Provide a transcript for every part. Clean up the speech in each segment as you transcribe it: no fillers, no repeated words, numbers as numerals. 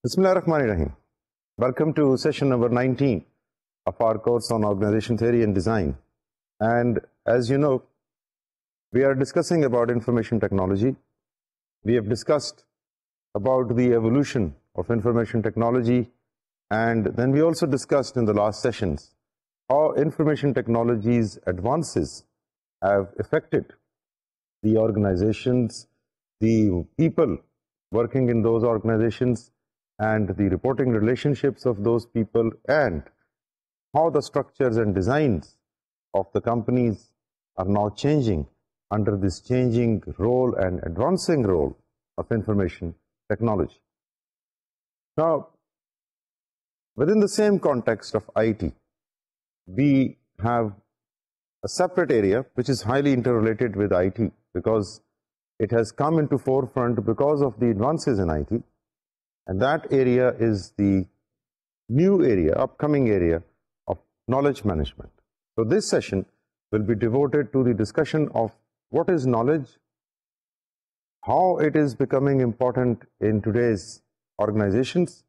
Bismillahirrahmanirrahim. Welcome to session number 19 of our course on organization theory and design. And as you know, we are discussing about information technology. We have discussed about the evolution of information technology, and then we also discussed in the last sessions how information technology's advances have affected the organizations, the people working in those organizations, and the reporting relationships of those people, and how the structures and designs of the companies are now changing under this changing role and advancing role of information technology. Now, within the same context of IT, we have a separate area which is highly interrelated with IT because it has come into forefront because of the advances in IT. And that area is the new area, upcoming area of knowledge management. So this session will be devoted to the discussion of what is knowledge, how it is becoming important in today's organizations,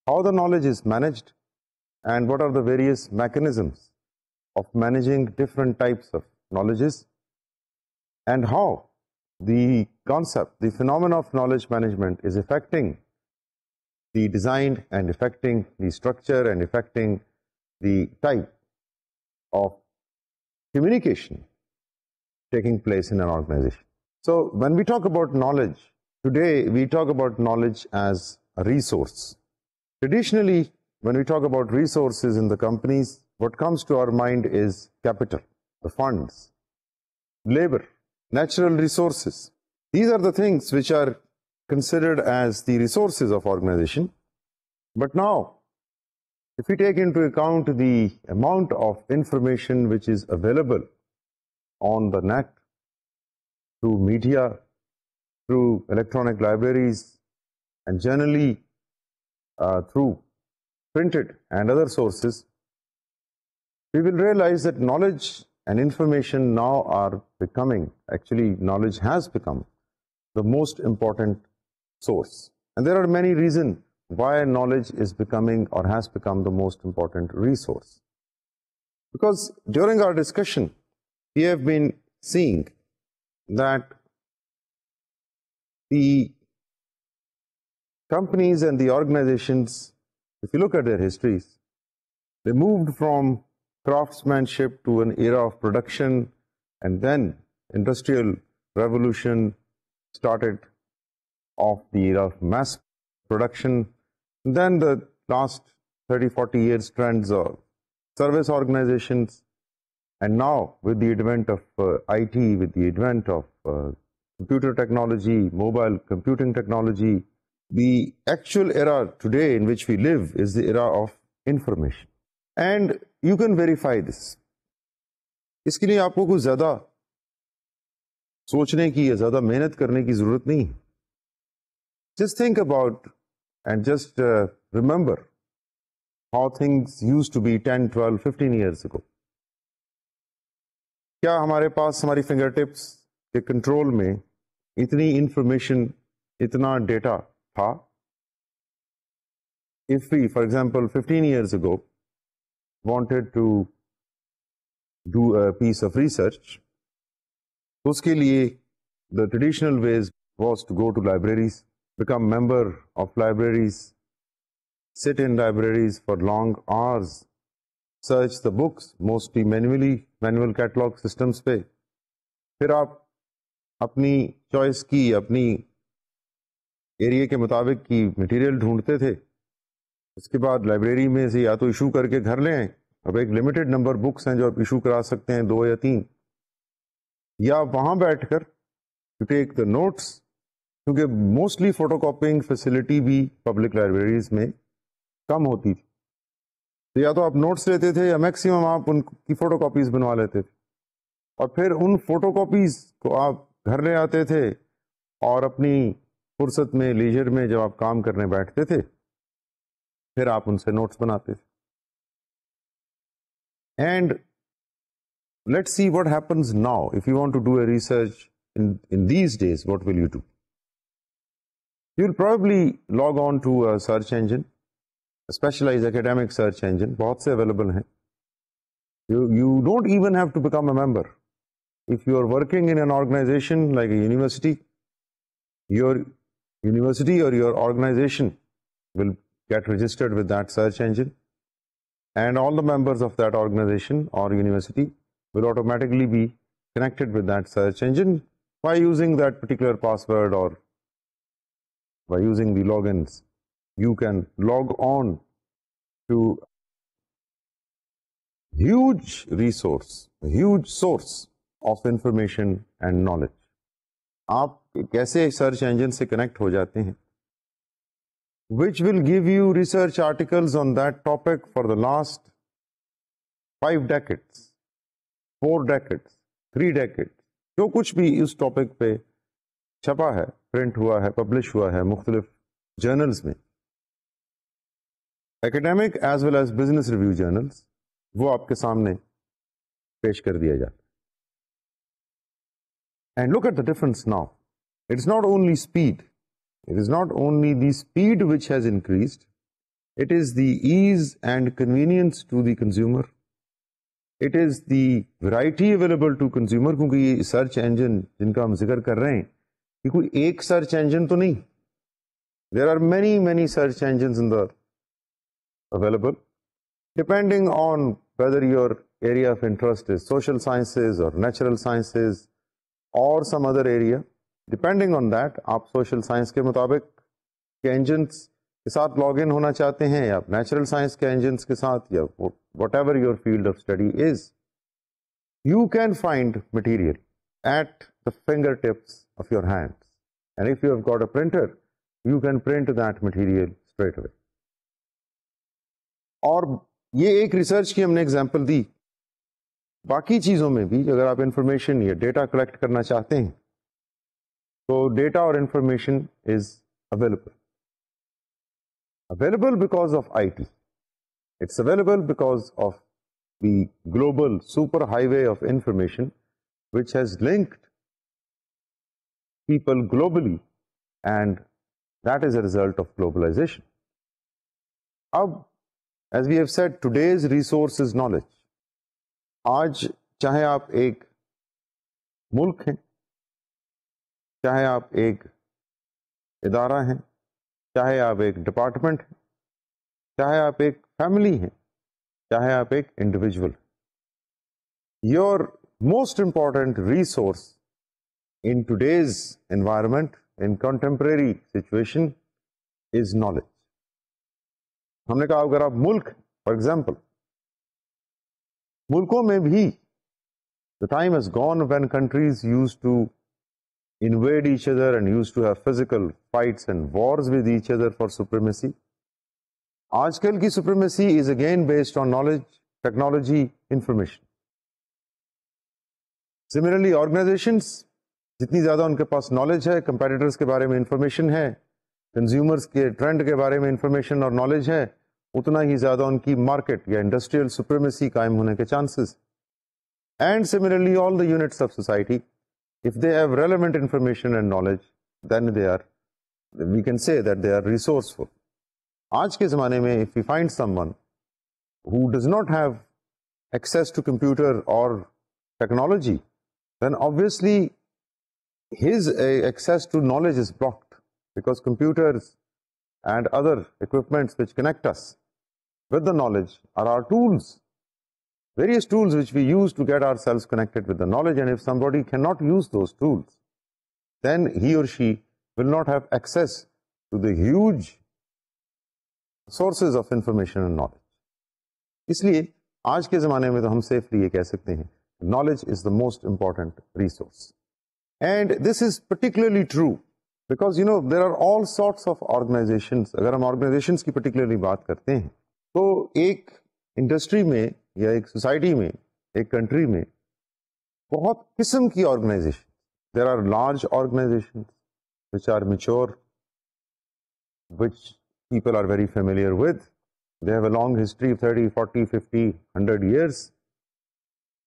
how the knowledge is managed, and what are the various mechanisms of managing different types of knowledges, and how the concept, the phenomena of knowledge management is affecting the design and affecting the structure and affecting the type of communication taking place in an organization. So when we talk about knowledge, today we talk about knowledge as a resource. Traditionally, when we talk about resources in the companies, what comes to our mind is capital, the funds, labor, natural resources. These are the things which are considered as the resources of organization. But now, if we take into account the amount of information which is available on the net, through media, through electronic libraries, and generally through printed and other sources, we will realize that knowledge and information now are becoming, actually knowledge has become the most important source. And there are many reasons why knowledge is becoming or has become the most important resource. Because during our discussion, we have been seeing that the companies and the organizations, if you look at their histories, they moved from craftsmanship to an era of production, and then industrial revolution started of the era of mass production. Then the last 30-40 years trends of service organizations, and now with the advent of IT, with the advent of computer technology, mobile computing technology, the actual era today in which we live is the era of information. And you can verify this. इसके लिए आपको कुछ ज़्यादा सोचने की या ज़्यादा मेहनत करने की ज़रूरत नहीं. Just think about and just remember how things used to be 10, 12, 15 years ago. क्या हमारे पास हमारी फिंगर टिप्स के कंट्रोल में इतनी इंफॉर्मेशन, इतना डेटा था? If we, for example, 15 years ago wanted to do a piece of research, उसके लिए the traditional ways was to go to libraries, become member of libraries, sit in libraries for long hours, search the books, mostly manually, manual catalog systems पे. फिर आप अपनी choice की, अपनी area के मुताबिक की मटेरियल ढूंढते थे. उसके बाद लाइब्रेरी में से या तो इशू करके घर ले आए. अब एक लिमिटेड नंबर बुक्स हैं जो आप इशू करा सकते हैं, 2 या 3, या वहाँ बैठकर टू टेक द नोट्स, क्योंकि मोस्टली फोटोकॉपिंग फैसिलिटी भी पब्लिक लाइब्रेरीज में कम होती थी. तो या तो आप नोट्स लेते थे या मैक्सिमम आप उनकी फोटोकॉपीज बनवा लेते थे, और फिर उन फोटोकॉपीज को आप घर ले आते थे और अपनी फुर्सत में, लीजर में जब आप काम करने बैठते थे, फिर आप उनसे नोट्स बनाते थे. And let's see what happens now. If you want to do a research in these days, what will you do? you'll probably log on to a search engine, a specialized academic search engine, बहुत से available हैं. You don't even have to become a member. If you are working in an organization like a university, your university or your organization will get registered with that search engine, and all the members of that organization or university will automatically be connected with that search engine by using that particular password or by using the logins. You can log on to huge resource, a huge source of information and knowledge. आप कैसे search engine से connect हो जाते हैं, which will give you research articles on that topic for the last 5 decades, 4 decades, 3 decades. जो कुछ भी उस टॉपिक पे छपा है, प्रिंट हुआ है, पब्लिश हुआ है मुख्तलिफ जर्नल्स में, academic as well as business review journals, वो आपके सामने पेश कर दिया जाता है. And look at the difference now. It's not only speed. It is not only the speed which has increased. It is the ease and convenience to the consumer. It is the variety available to consumer. क्योंकि ये search engine जिनका हम जिक्र कर रहे हैं, ये कोई एक सर्च इंजन तो नहीं. There are many search engines in the available, depending on whether your area of interest is social sciences or natural sciences or some other area. Depending on that, आप social science के मुताबिक के engines के साथ log in होना चाहते हैं, या natural science के engines के साथ, या whatever your field of study is, you can find material at the fingertips of your hands. And if you have got a printer, you can print that material straight away. और ये एक research की हमने example दी. बाकी चीज़ों में भी अगर आप इंफॉर्मेशन या डेटा कलेक्ट करना चाहते हैं, तो डेटा और information is available because of IT. It's available because of the global super highway of information which has linked people globally, and that is a result of globalization. अब, as we have said, today's resource is knowledge. आज चाहे आप एक मुल्क हैं, चाहे आप एक इदारा हैं, चाहे आप एक डिपार्टमेंट हैं, चाहे आप एक फैमिली हैं, चाहे आप एक individual, your most important resource in today's environment, in contemporary situation, is knowledge. हमने कहा अगर आप मुल्क, फॉर एग्जाम्पल, मुल्कों में भी the time has gone when countries used to invade each other and used to have physical fights and wars with each other for supremacy. आजकल की supremacy is again based on knowledge, technology, information. Similarly, organizations, जितनी ज़्यादा उनके पास knowledge है, competitors के बारे में information है, consumers के trend के बारे में information और knowledge है, उतना ही ज़्यादा उनकी market या industrial supremacy कायम होने के chances. And similarly, all the units of society, if they have relevant information and knowledge, then we can say that they are resourceful. आज के ज़माने में, if we find someone who does not have access to computer or technology, then obviously his access to knowledge is blocked, because computers and other equipments which connect us with the knowledge are our tools. Various tools which we use to get ourselves connected with the knowledge, and if somebody cannot use those tools, then he or she will not have access to the huge sources of information and knowledge. इसलिए आज के ज़माने में तो हम safely ये कह सकते हैं, knowledge is the most important resource. And this is particularly true because, you know, there are all sorts of organizations. अगर हम organizations की particularly बात करते हैं, तो एक इंडस्ट्री में या एक सोसाइटी में, एक कंट्री में बहुत किस्म की organisation. There are large organisations which are mature, which people are very familiar with. They have a long history, 30, 40, 50, 100 years.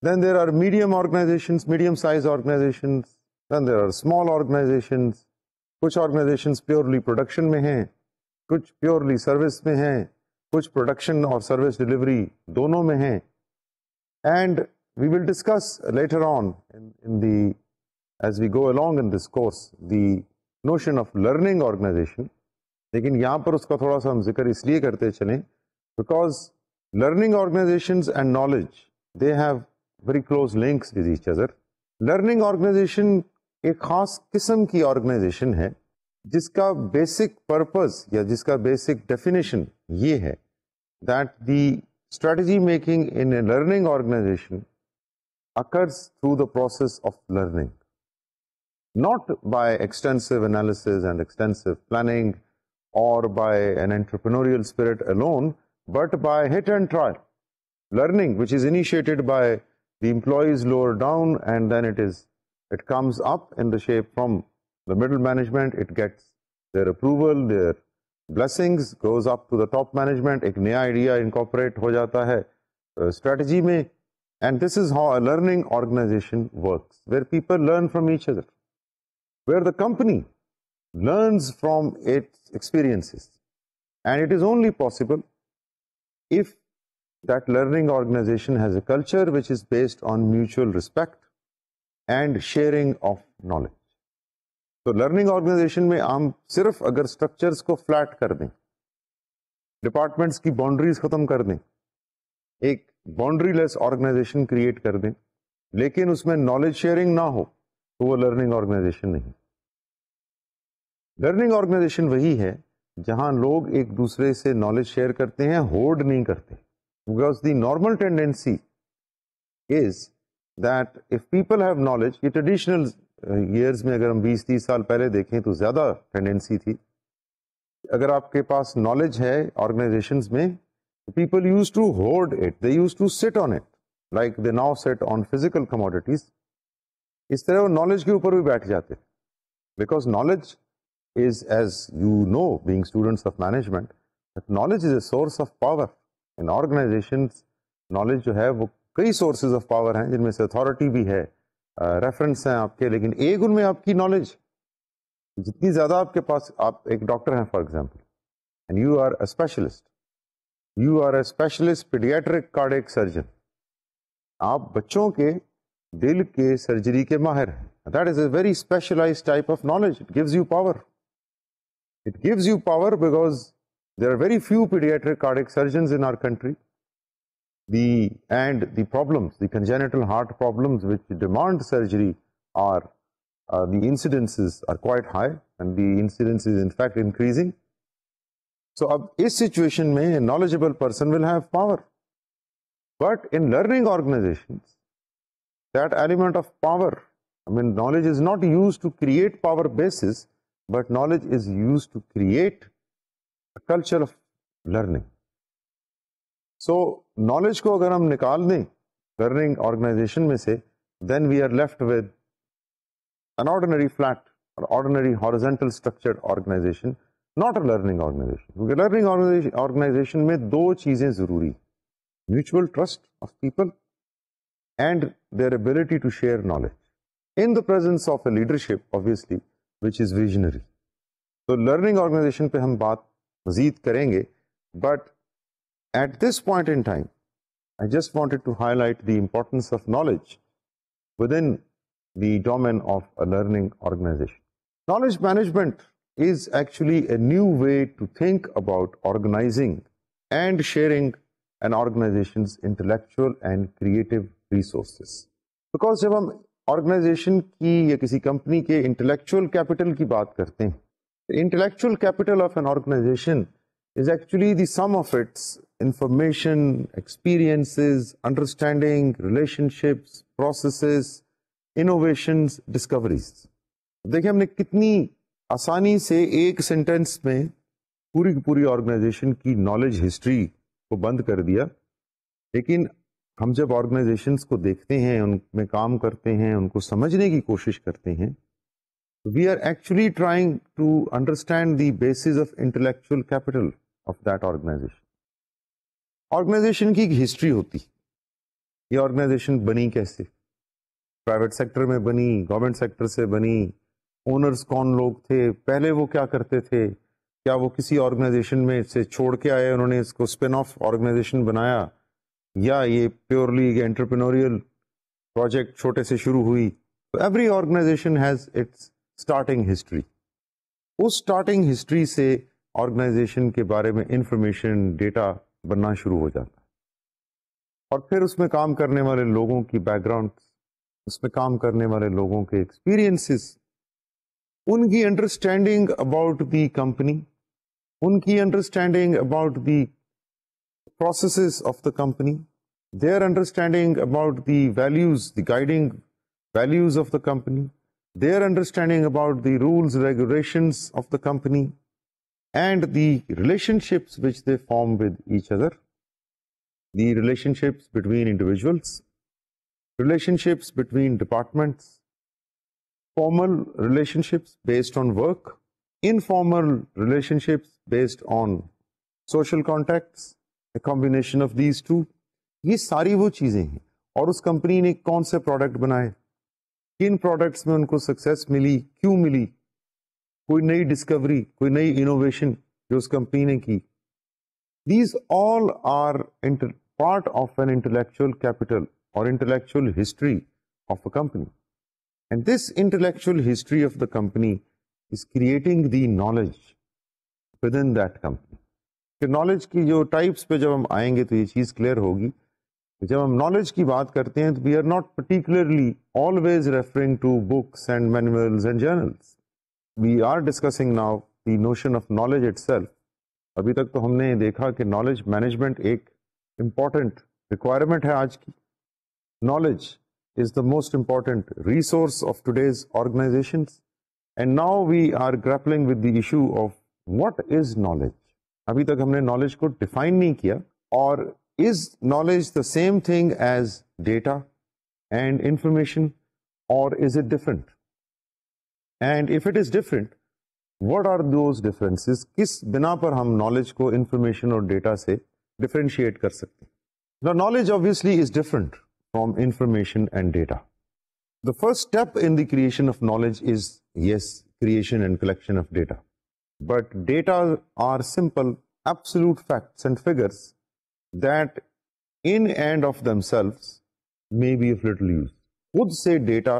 Then there are medium organizations, medium size organizations. Then there are small organizations. कुछ organisations purely production में हैं, कुछ purely service में हैं, कुछ production और service delivery दोनों में हैं. And we will discuss later on in the as we go along in this course the notion of learning organization. लेकिन यहाँ पर उसका थोड़ा सा हम जिक्र इसलिए करते चलें because learning organizations and knowledge they have very close links with each other. Learning organization एक खास किस्म की ऑर्गेनाइजेशन है जिसका बेसिक पर्पस या जिसका बेसिक डेफिनेशन ये है that the strategy making in a learning organization occurs through the process of learning. Not by extensive analysis and extensive planning or by an entrepreneurial spirit alone, but by hit and try. Learning which is initiated by the employees lower down and then it comes up in the shape from the middle management, it gets their approval, their blessings, goes up to the top management, एक नया idea incorporate हो जाता है strategy में, and this is how a learning organization works, where people learn from each other, where the company learns from its experiences. And it is only possible if that learning organization has a culture which is based on mutual respect and sharing of knowledge. So learning organization में हम सिर्फ अगर structures को flat कर दें, departments की boundaries खत्म कर दें, एक boundaryless organization create कर दें, लेकिन उसमें knowledge sharing ना हो, तो वो learning organization नहीं. लर्निंग ऑर्गेनाइजेशन वही है जहां लोग एक दूसरे से नॉलेज शेयर करते हैं, होर्ड नहीं करते. Because the normal tendency is that if people have knowledge, ये ट्रेडिशनल ईयर्स में अगर हम 20-30 साल पहले देखें तो ज्यादा टेंडेंसी थी. अगर आपके पास नॉलेज है ऑर्गेनाइजेशंस में, people use to hoard it, they use to sit on it like they now sit on physical commodities. इस तरह वो नॉलेज के ऊपर भी बैठ जाते, because knowledge is, as you know, being students of management, that knowledge is a source of power. In organizations, knowledge जो है वो कई sources of power हैं, जिनमें से authority भी है, reference हैं आपके, लेकिन एक उनमें आपकी knowledge जितनी ज़्यादा आपके पास, आप एक डॉक्टर हैं for example, and you are a specialist, you are a specialist pediatric cardiac surgeon, आप बच्चों के दिल के सर्जरी के माहिर हैं. That is a very specialized type of knowledge. It gives you power. It gives you power because there are very few pediatric cardiac surgeons in our country. The problems, the congenital heart problems which demand surgery are, the incidences are quite high, and the incidence is in fact increasing. So ab is situation mein a knowledgeable person will have power. But in learning organizations, that element of power, I mean, knowledge is not used to create power bases, but knowledge is used to create a culture of learning. So knowledge को अगर हम निकाल दें learning organization में से, then we are left with an ordinary flat or ordinary horizontal structured organization, not a learning organization. क्योंकि learning organization में दो चीजें जरूरी, mutual trust of people and their ability to share knowledge in the presence of a leadership, obviously, which is visionary. So learning organization पे हम बात मजीद करेंगे, but at this point in time, I just wanted to highlight the importance of knowledge within the domain of a learning organization. Knowledge management is actually a new way to think about organizing and sharing an organization's intellectual and creative resources. Because जब हम organisation की या किसी company के intellectual capital की बात करते हैं, intellectual capital of an organisation is actually the sum of its information, experiences, understanding, relationships, processes, innovations, discoveries. देखिए हमने कितनी आसानी से एक सेंटेंस में पूरी की पूरी ऑर्गेनाइजेशन की नॉलेज हिस्ट्री को बंद कर दिया, लेकिन हम जब ऑर्गेनाइजेशंस को देखते हैं, उनमें काम करते हैं, उनको समझने की कोशिश करते हैं, we are actually trying to understand the basis of intellectual capital of that organisation. Organisation की एक हिस्ट्री होती, ये ऑर्गेनाइजेशन बनी कैसे, प्राइवेट सेक्टर में बनी, गवर्नमेंट सेक्टर से बनी, ओनर्स कौन लोग थे, पहले वो क्या करते थे, क्या वो किसी ऑर्गेनाइजेशन में से छोड़ के आए, उन्होंने इसको स्पिन ऑफ ऑर्गेनाइजेशन बनाया, या ये प्योरली एंटरप्रेन्योरियल प्रोजेक्ट छोटे से शुरू हुई. Every organisation has its starting history. उस स्टार्टिंग हिस्ट्री से ऑर्गेनाइजेशन के बारे में इंफॉर्मेशन, डेटा बनना शुरू हो जाता है. और फिर उसमें काम करने वाले लोगों की बैकग्राउंड, उसमें काम करने वाले लोगों के एक्सपीरियंसेस, उनकी अंडरस्टैंडिंग अबाउट द कंपनी, उनकी understanding about the processes of the company, their understanding about the values, the guiding values of the company, their understanding about the rules, regulations of the company, and the relationships which they form with each other, the relationships between individuals, relationships between departments, formal relationships based on work, informal relationships based on social contacts, a combination of these two. ये सारी वो चीजें हैं. और उस company ने कौन से प्रोडक्ट बनाए, किन प्रोडक्ट्स में उनको सक्सेस मिली, क्यों मिली, कोई नई डिस्कवरी, कोई नई इनोवेशन जो उस कंपनी ने की. These all are part of an intellectual capital और intellectual history of a company. And this intellectual history of the company is creating the knowledge within that company. फिर knowledge की जो types पे जब हम आएंगे तो ये चीज क्लियर होगी. जब हम नॉलेज की बात करते हैं तो we are not particularly always referring to books and manuals and journals. We are discussing now the notion of knowledge itself. अभी तक तो हमने देखा कि नॉलेज मैनेजमेंट एक इम्पॉर्टेंट रिक्वायरमेंट है आज की. Knowledge is the most important resource of today's organisations. And now we are grappling with the issue of what is knowledge. अभी तक हमने नॉलेज को डिफाइन नहीं किया. और is knowledge the same thing as data and information, or is it different? And if it is different, what are those differences? किस बिना पर हम knowledge को information और data से differentiate कर सकते हैं? Now, knowledge obviously is different from information and data. The first step in the creation of knowledge is, yes, creation and collection of data. But data are simple, absolute facts and figures that in and of themselves may be of little use. खुद से data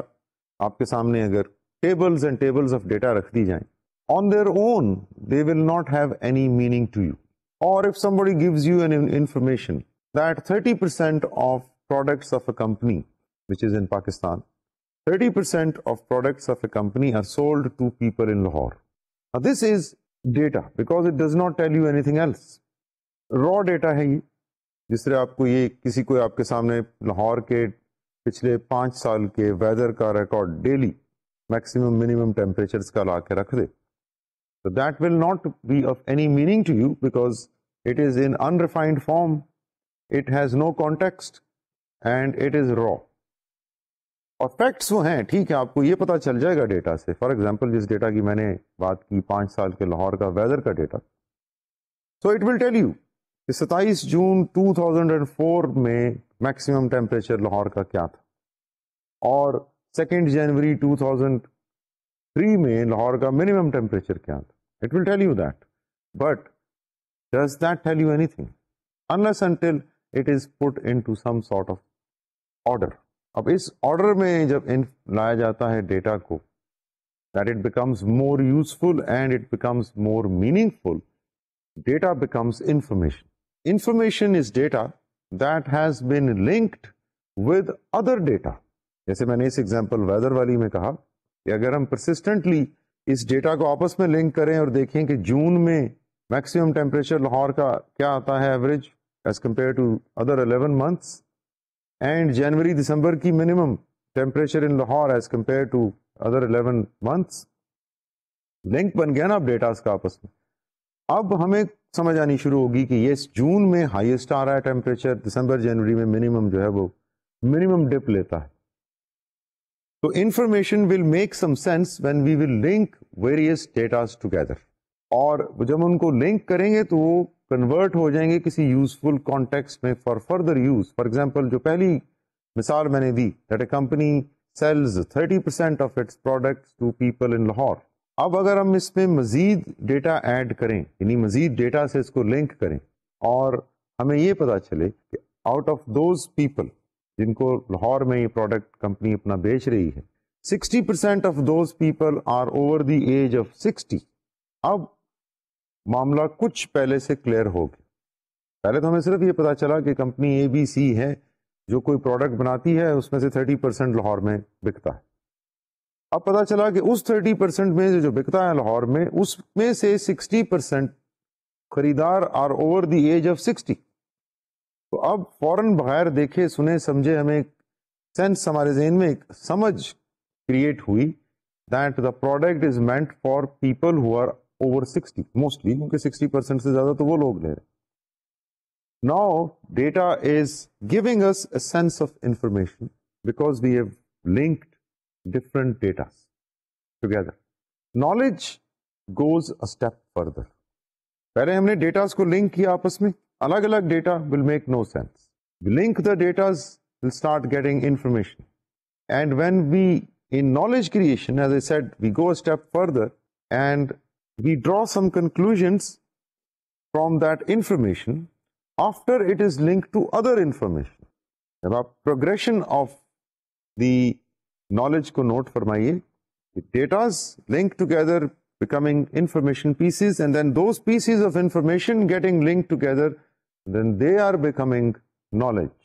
आपके सामने अगर tables and tables of data रख दी जाएं, on their own they will not have any meaning to you. Or if somebody gives you an information that 30% of products of a company, which is in Pakistan, 30% of products of a company are sold to people in Lahore. Now this is data because it does not tell you anything else. Raw data है ये. जिस तरह आपको ये किसी को आपके सामने लाहौर के पिछले 5 साल के वेदर का record daily maximum minimum temperatures का ला के रख दे, तो that will not be of any meaning to you because it is in unrefined form, it has no context and it is raw. और फैक्ट्स वो हैं, ठीक है, आपको ये पता चल जाएगा डेटा से. फॉर एग्जाम्पल जिस डेटा की मैंने बात की 5 साल के लाहौर का वेदर का data, so it will tell you 27 June 2004 में मैक्सिमम टेम्परेचर लाहौर का क्या था और 2 जनवरी 2003 में लाहौर का मिनिमम टेम्परेचर क्या था. It will tell you that, but does that tell you anything unless until it is put into some sort of order. अब इस ऑर्डर में जब लाया जाता है डेटा को, that it becomes more useful and it becomes more meaningful. Data becomes information. Information is data that has been linked with other data. जैसे मैंने इस एग्जांपल वेदर वाली में कहा कि अगर हम persistently इस डेटा को आपस में लिंक करें और देखें कि जून में मैक्सिमम टेम्परेचर लाहौर का क्या आता है average as compare to other 11 months, and जनवरी दिसंबर की minimum temperature in Lahore as compare to other 11 months, link बन गया ना अब डेटा का आपस में. अब हमें समझ आनी शुरू होगी कि ये जून में हाईएस्ट आ रहा है टेम्परेचर, दिसंबर जनवरी में मिनिमम जो है वो मिनिमम डिप लेता है. तो information will make some sense when we will link various datas together. और जब उनको लिंक करेंगे तो वो कन्वर्ट हो जाएंगे किसी यूजफुल कॉन्टेक्स्ट में for further use. For example जो पहली मिसाल मैंने दी, that a company sells 30% of its products to people in Lahore. अब अगर हम इसमें मजीद डेटा ऐड करें, यानी मजीद डेटा से इसको लिंक करें और हमें ये पता चले कि आउट ऑफ दोज पीपल जिनको लाहौर में ये प्रोडक्ट कंपनी अपना बेच रही है, 60% of those people are over the age of 60. अब मामला कुछ पहले से क्लियर हो गया. पहले तो हमें सिर्फ ये पता चला कि कंपनी ABC है जो कोई प्रोडक्ट बनाती है, उसमें से 30% लाहौर में बिकता है. अब पता चला कि उस 30% में से जो बिकता है लाहौर में, उसमें से 60% खरीदार are over the age of 60. तो अब फौरन बगैर देखे सुने समझे हमें एक सेंस, हमारे जहन में एक समझ क्रिएट हुई that the product is meant for people who are over 60, mostly, क्योंकि 60% से ज्यादा तो वो लोग ले रहे हैं. Now data is giving us a sense of information because we have linked different data together. Knowledge goes a step further. पहले हमने डेटास को लिंक किया आपस में, अलग अलग data will make no sense. We link the datas, we'll start getting information. And when we, in knowledge creation, as I said, we go a step further and we draw some conclusions from that information after it is linked to other information. जब आप progression of the knowledge को note फरमाइए, data's linked together becoming information pieces, and then those pieces of information getting linked together, then they are becoming knowledge.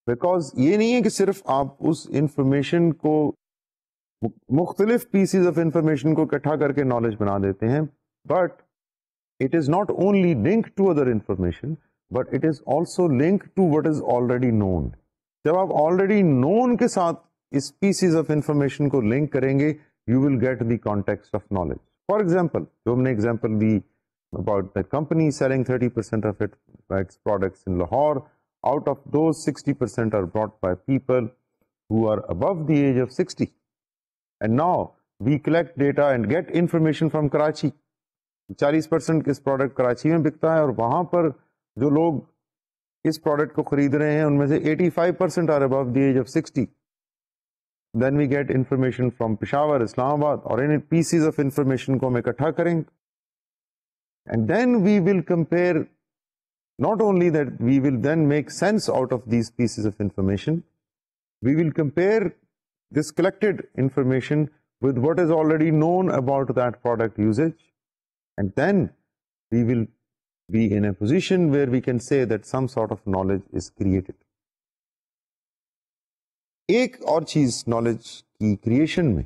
Because ये नहीं है कि सिर्फ आप उस information को, मुख्तलिफ pieces of information को इकट्ठा करके knowledge बना देते हैं, but it is not only linked to other information, but it is also linked to what is already known. जब आप already known के साथ इस pieces of information को link करेंगे, you will get the context of knowledge. For example, जो हमने example the about the company selling 30% of its products in Lahore, out of those 60% are bought by people who are above the age of 60. And now we collect data and get information from Karachi. 40% किस product Karachi में बिकता है और वहां पर जो लोग इस प्रोडक्ट को खरीद रहे हैं उनमें से 85% are above the age of 60. Then we get information from Peshawar, Islamabad, और इन पीसेस ऑफ इंफॉर्मेशन को हम इकट्ठा करेंगे and then we will compare. Not only that, we will then make sense out of these pieces of information. We will compare this collected information with what is already known about that product usage. And then we will be in a position where we can say that some sort of knowledge is created. एक और चीज knowledge की creation में,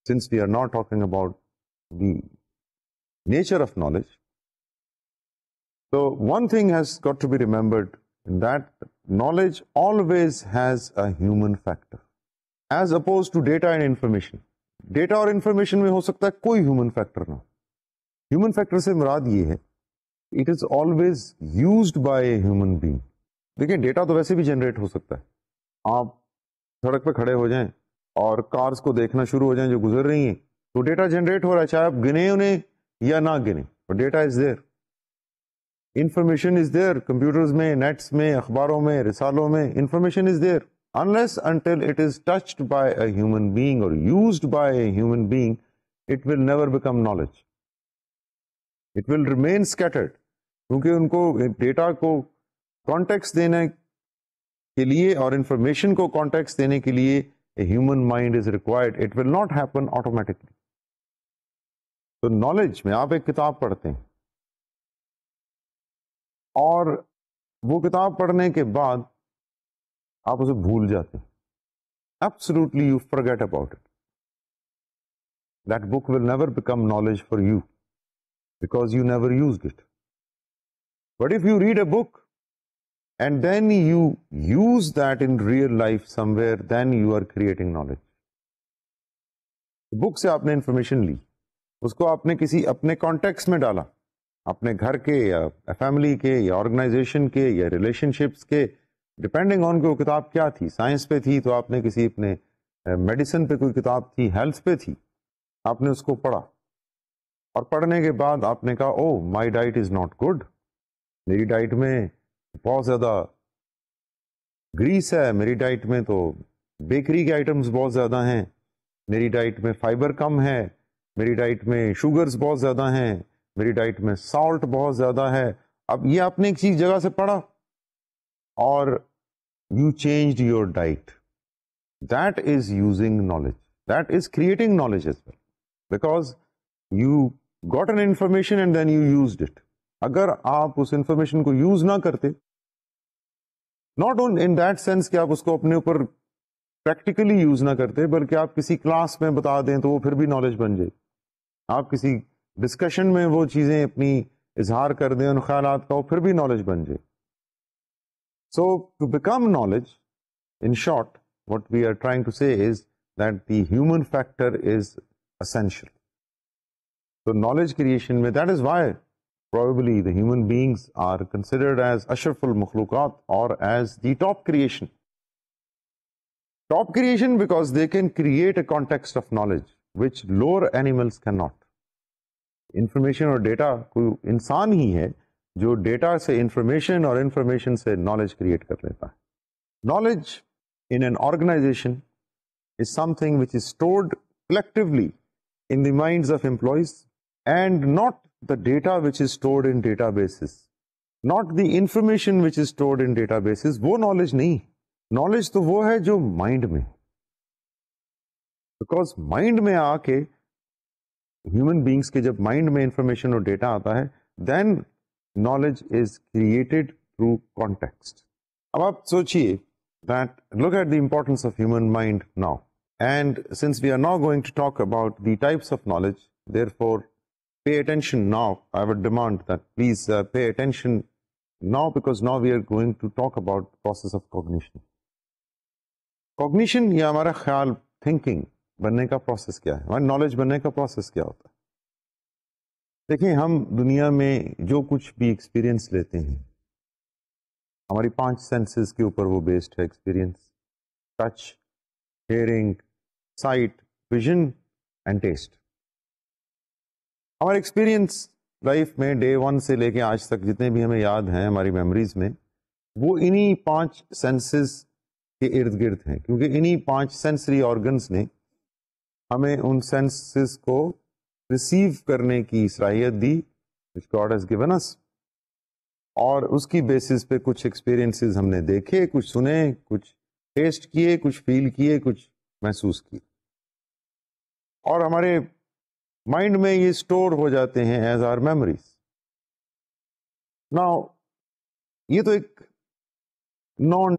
since we are not talking about the nature of knowledge, so one thing has got to be remembered, that knowledge always has a human factor, as opposed to data and information. Data और information में हो सकता है कोई human factor ना. Human factor से मुराद ये है, it is always used by a human being. देखिए डेटा तो वैसे भी जनरेट हो सकता है. आप सड़क पे खड़े हो जाएं और कार्स को देखना शुरू हो जाएं जो गुजर रही हैं, तो डेटा जनरेट हो रहा है, चाहे आप गिने उन्हें या ना गिने, but data is there. Information is there, computers में, nets में, अखबारों में, रिसालों में, information is there. Unless until it is touched by a human being or used by a human being, it will never become knowledge. It will remain scattered. क्योंकि उनको data को context देने के लिए और इंफॉर्मेशन को कॉन्टेक्स्ट देने के लिए a human mind is required. It will not happen automatically. तो नॉलेज में आप एक किताब पढ़ते हैं और वो किताब पढ़ने के बाद आप उसे भूल जाते हैं. Absolutely you forget about it. That book will never become knowledge for you because you never used it. But if you read a book and then you use that in real life somewhere, then you are creating knowledge. Book से आपने information ली, उसको आपने किसी अपने context में डाला, अपने घर के या फैमिली के या ऑर्गेनाइजेशन के या रिलेशनशिप्स के, डिपेंडिंग ऑन कि वो किताब क्या थी. साइंस पे थी तो आपने किसी अपने मेडिसिन पे कोई किताब थी, हेल्थ पे थी, आपने उसको पढ़ा और पढ़ने के बाद आपने कहा oh my diet is not good, मेरी डाइट में बहुत ज़्यादा ग्रीस है, मेरी डाइट में तो बेकरी के आइटम्स बहुत ज़्यादा हैं, मेरी डाइट में फाइबर कम है, मेरी डाइट में शुगर्स बहुत ज़्यादा हैं, मेरी डाइट में सॉल्ट बहुत ज़्यादा है। अब ये आपने एक चीज़ जगह से पढ़ा और you changed your diet, that is using knowledge, that is creating knowledge as well, because you got an information and then you used it. अगर आप उस इंफॉर्मेशन को यूज ना करते, not only in that sense कि आप उसको अपने ऊपर प्रैक्टिकली यूज ना करते, बल्कि आप किसी क्लास में बता दें तो वो फिर भी नॉलेज बन जाए, आप किसी डिस्कशन में वो चीजें अपनी इजहार कर दें उन ख्यालात का, वो फिर भी नॉलेज बन जाए। So to become knowledge, in short, what we are trying to say is that the human factor is essential. So knowledge creation mein, that is why probably the human beings are considered as ashraful makhluqat or as the top creation. Top creation because they can create a context of knowledge which lower animals cannot. Information और data कोई इंसान ही है जो data से information और information से knowledge create कर लेता है. Knowledge in an organization is something which is stored collectively in the minds of employees, and not the data which is stored in databases, not the information which is stored in databases. वो knowledge नहीं, knowledge तो वो है जो mind में, because mind में आके human beings के जब mind में information और data आता है, then knowledge is created through context. अब आप सोचिए that look at the importance of human mind now, and since we are now going to talk about the types of knowledge, therefore pay attention now. I would demand that please pay attention now, because now we are going to talk about the process of cognition. Cognition या हमारा ख्याल, thinking बनने का process क्या है, हमारा knowledge बनने का process क्या होता है? देखिए, हम दुनिया में जो कुछ भी experience लेते हैं, हमारी 5 सेंसेस के ऊपर वो बेस्ड है experience, touch, hearing, sight, vision and taste. हमारे एक्सपीरियंस लाइफ में डे 1 से लेके आज तक जितने भी हमें याद हैं हमारी मेमोरीज में, वो इन्हीं 5 सेंसेस के इर्द गिर्द हैं, क्योंकि इन्हीं 5 सेंसरी ऑर्गन्स ने हमें उन सेंसेस को रिसीव करने की सलाहियत दी which God has given us, और उसकी बेसिस पे कुछ एक्सपीरियंसेस हमने देखे, कुछ सुने, कुछ टेस्ट किए, कुछ फील किए, कुछ महसूस किए, और हमारे माइंड में ये स्टोर हो जाते हैं एज आवर मेमोरीज। नाउ ये तो एक नॉन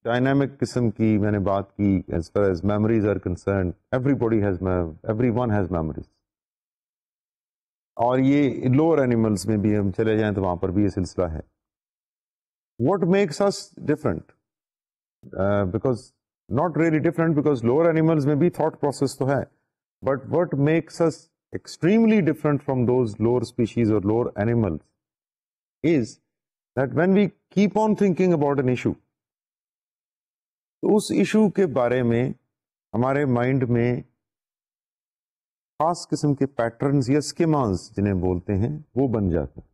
डायनामिक किस्म की मैंने बात की as far as memories are concerned. Everyone has memories, और ये लोअर एनिमल्स में भी हम चले जाएं तो वहां पर भी ये सिलसिला है। What makes us different, because not really different, because lower animals में भी थॉट प्रोसेस तो है, but what makes us extremely different from those lower species or lower animals is that when we keep on thinking about an issue, तो उस issue के बारे में हमारे माइंड में खास किस्म के पैटर्न्स या स्कीमास जिन्हें बोलते हैं वो बन जाते हैं।